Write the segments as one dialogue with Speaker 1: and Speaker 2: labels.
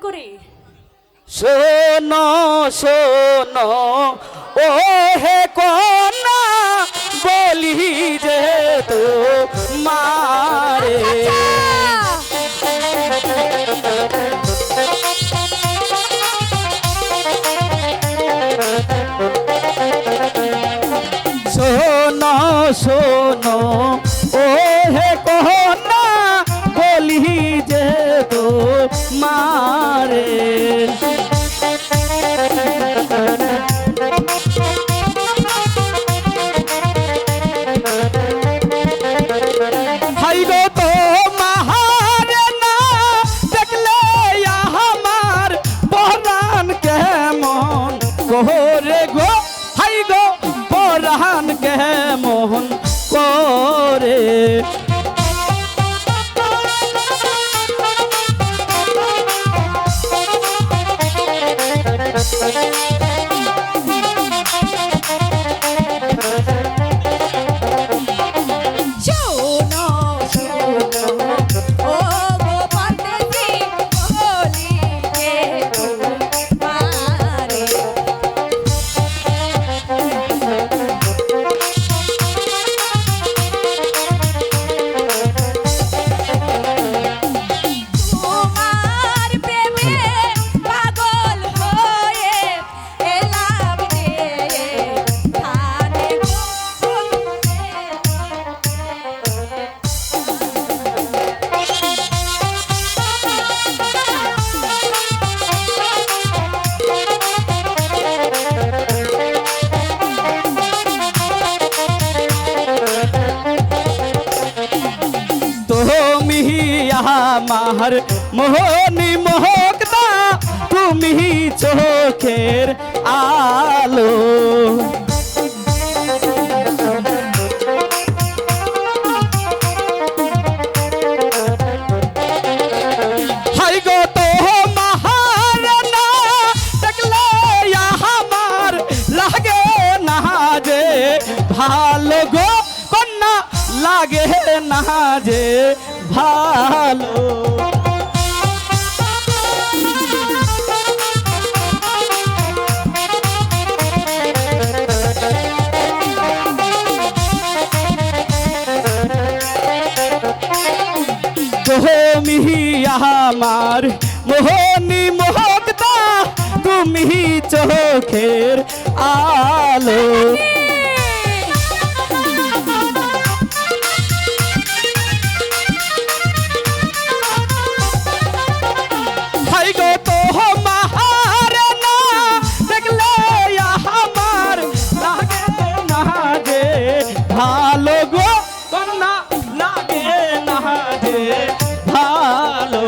Speaker 1: করে
Speaker 2: শোনো শোনো ও হে কন্যা বলি যে তো মারে শোনো শোনো ও হে কন্যা বলি যে তো মারে হাই গো তো মাহারে না দেখলে আমার পরাণ কেমন কোরে গো হাই গো পরাণ কেমন করে আমার মোহনী মোহকদা তুমি চোখের আলো হাই গো তো মহারানা দেখলে আমার লাগে না যে ভালো গো কন্যা লাগে না যে ভালো তুমি আমার মোহনী মোহকদা তুমি চোখের আলো হাই গো তো মহারানা দেখলে আমার লাগে না যে ভালো গো কন্যা লাগে না যে ভালো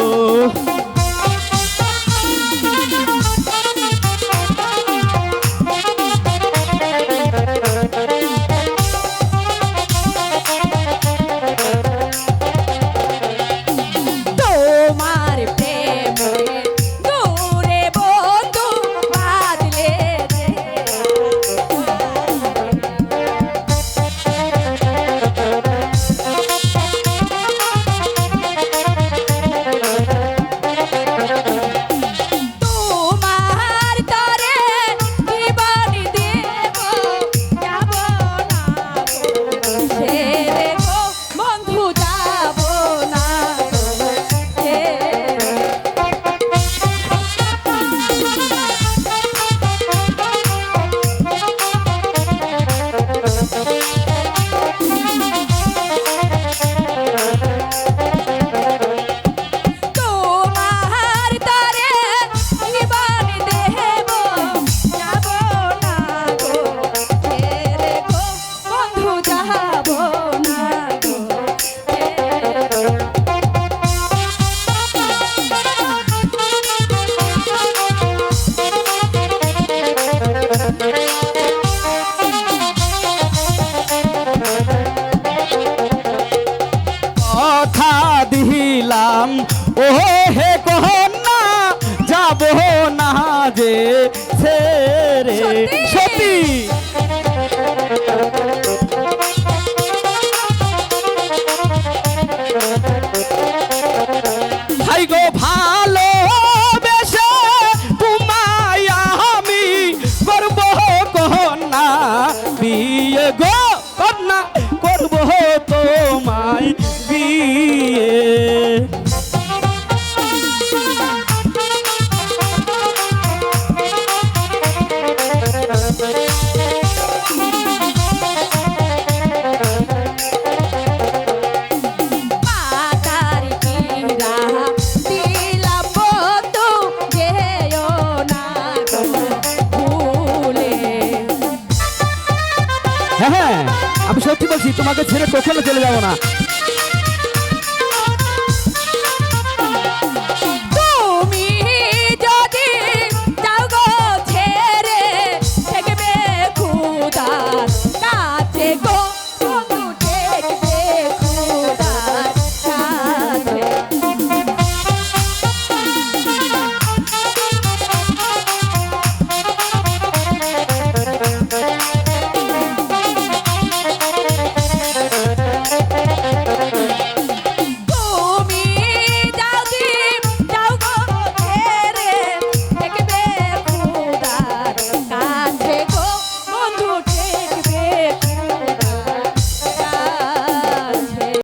Speaker 2: তোমাকে ছেড়ে কখনো চলে যাব না।